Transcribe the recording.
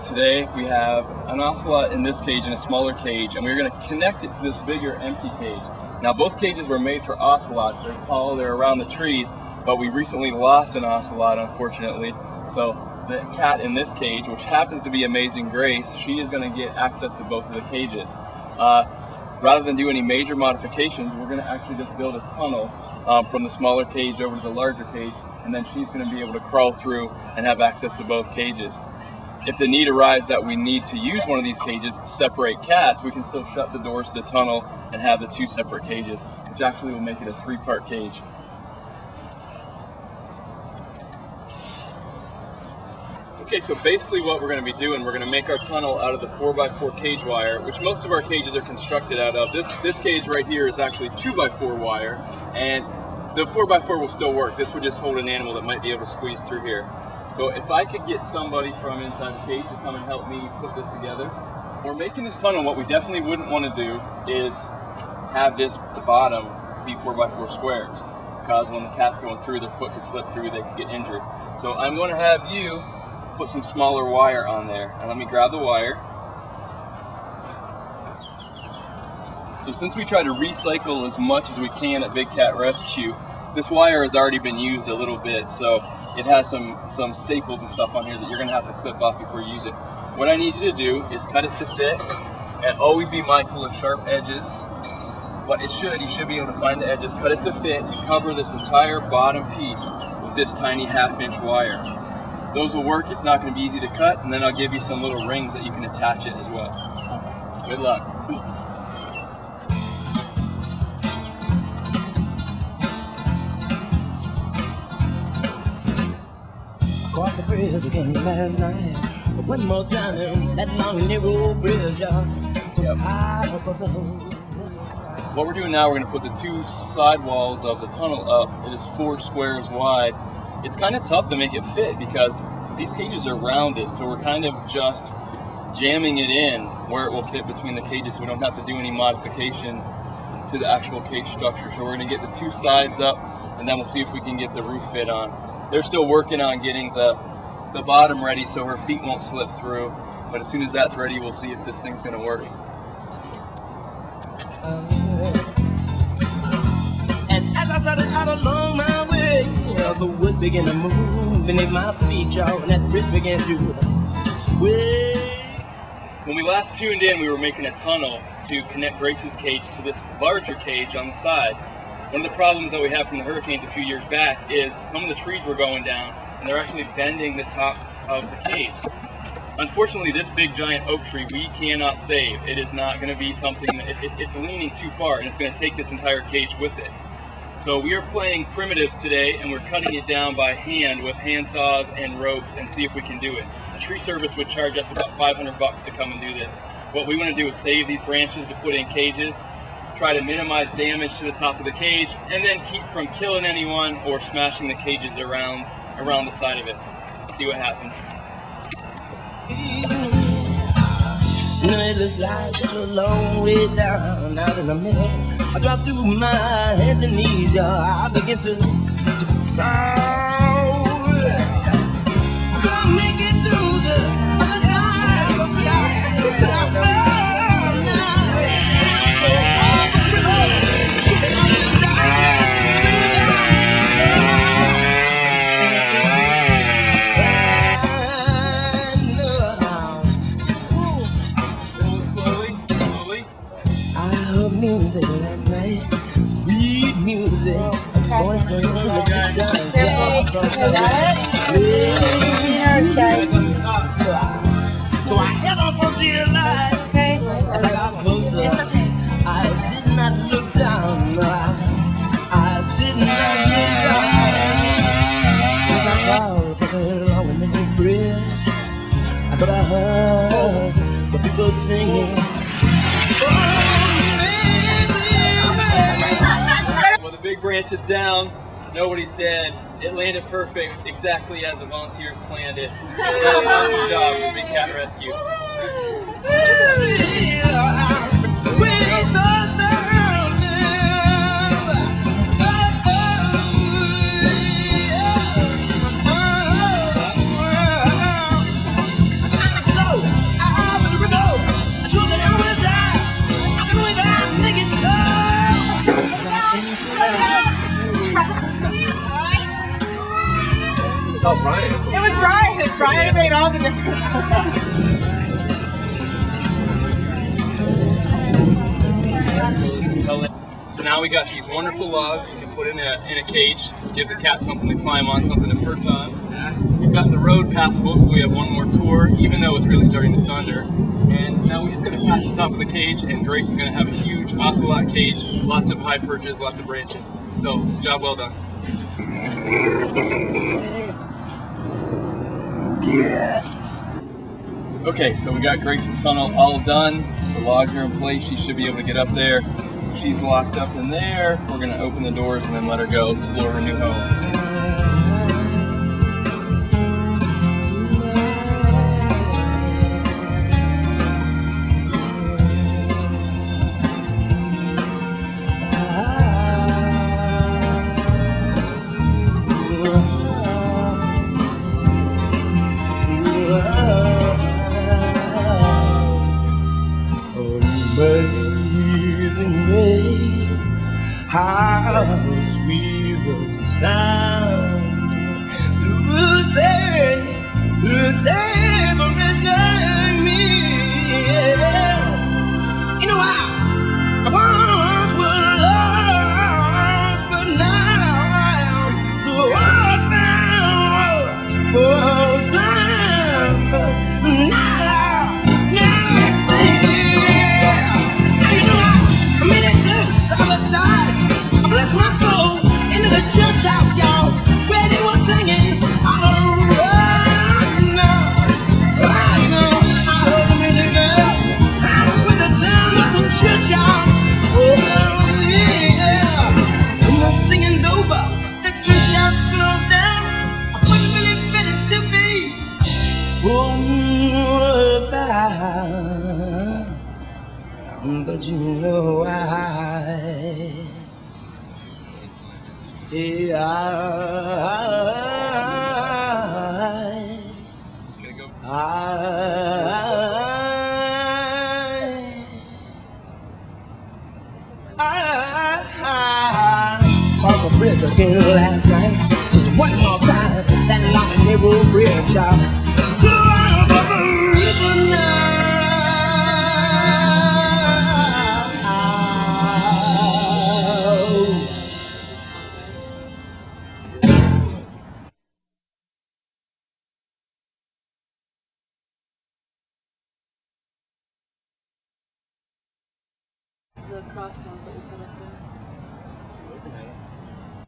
today we have an ocelot in this cage in a smaller cage, and we're going to connect it to this bigger empty cage. Now both cages were made for ocelots. They're tall, they're around the trees, but we recently lost an ocelot, unfortunately. So the cat in this cage, which happens to be Amazing Grace, she is going to get access to both of the cages. Rather than do any major modifications, we're going to actually just build a tunnel from the smaller cage over to the larger cage, and then she's going to be able to crawl through and have access to both cages. If the need arrives that we need to use one of these cages to separate cats, we can still shut the doors to the tunnel and have the two separate cages, which actually will make it a three-part cage. Okay, so basically what we're going to be doing, we're going to make our tunnel out of the 4x4 cage wire, which most of our cages are constructed out of. This cage right here is actually 2x4 wire, and the 4x4 will still work. This would just hold an animal that might be able to squeeze through here. So if I could get somebody from inside the cage to come and help me put this together. We're making this tunnel. What we definitely wouldn't want to do is have the bottom be 4x4 squares, because when the cat's going through, their foot could slip through, they could get injured. So I'm going to have you put some smaller wire on there. And let me grab the wire. So since we try to recycle as much as we can at Big Cat Rescue, this wire has already been used a little bit, so it has some staples and stuff on here that you're going to have to clip off before you use it. What I need you to do is cut it to fit, and always be mindful of sharp edges. But you should be able to find the edges, cut it to fit, and cover this entire bottom piece with this tiny 1/2-inch wire. Those will work. It's not going to be easy to cut, and then I'll give you some little rings that you can attach it as well. Good luck. Crossed the bridge again last night. One more time, that long narrow bridge, so high above the whole. What we're doing now, we're going to put the two side walls of the tunnel up. It is 4 squares wide. It's kind of tough to make it fit because these cages are rounded, so we're kind of just jamming it in where it will fit between the cages, so we don't have to do any modification to the actual cage structure. So we're going to get the two sides up, and then we'll see if we can get the roof fit on. They're still working on getting the bottom ready so her feet won't slip through, but as soon as that's ready, we'll see if this thing's going to work. And as I started out along my way, the wood began to move beneath my feet, y'all, and that bridge began to sway. When we last tuned in, we were making a tunnel to connect Grace's cage to this larger cage on the side. One of the problems that we had from the hurricanes a few years back is some of the trees were going down and they're actually bending the top of the cage. Unfortunately, this big giant oak tree we cannot save. It is not going to be something that it's leaning too far, and it's going to take this entire cage with it. So we are playing primitives today, and we're cutting it down by hand with hand saws and ropes and see if we can do it. The tree service would charge us about $500 to come and do this. What we want to do is save these branches to put in cages, try to minimize damage to the top of the cage, and then keep from killing anyone or smashing the cages around the side of it. See what happens. It looks like it's a long way down, out in a minute. I drop through my hands and knees, y'all. I begin to crawl. Gonna make it to the other side of the life. Music last night, sweet music, voices in the distance. So I head on for dear life. As I got closer, I did not look down. I did not look down. As I crawled along the big bridge, I thought I heard the people singing. Well, the big branch is down, nobody's dead. It landed perfect, exactly as the volunteers planned it. Awesome job for Big Cat Rescue. talking to So now we got these wonderful logs you can put in a cage, give the cat something to climb on, something to perch on. We've got the road passable because we have one more tour, even though it's really starting to thunder. And now we're just going to patch the top of the cage, and Grace is going to have a huge ocelot cage, lots of high perches, lots of branches. So, job well done. Okay, so we got Grace's tunnel all done. The logs are in place. She should be able to get up there. She's locked up in there. We're going to open the doors and then let her go explore her new home. Amazing grace, how sweet the sound to save a wretch like me. You know I once was lost, but now I am so bless my soul into the church house, y'all, where they were singing all around. I heard the music girl, I was with the sound of the church, y'all. Oh, yeah. When the singing's over, the church house closed down. I wasn't really ready to be about, but you know Crossed the bridge again last night. Just one more time, that long narrow bridge, y'all. To the river now. The cross ones that we put up there.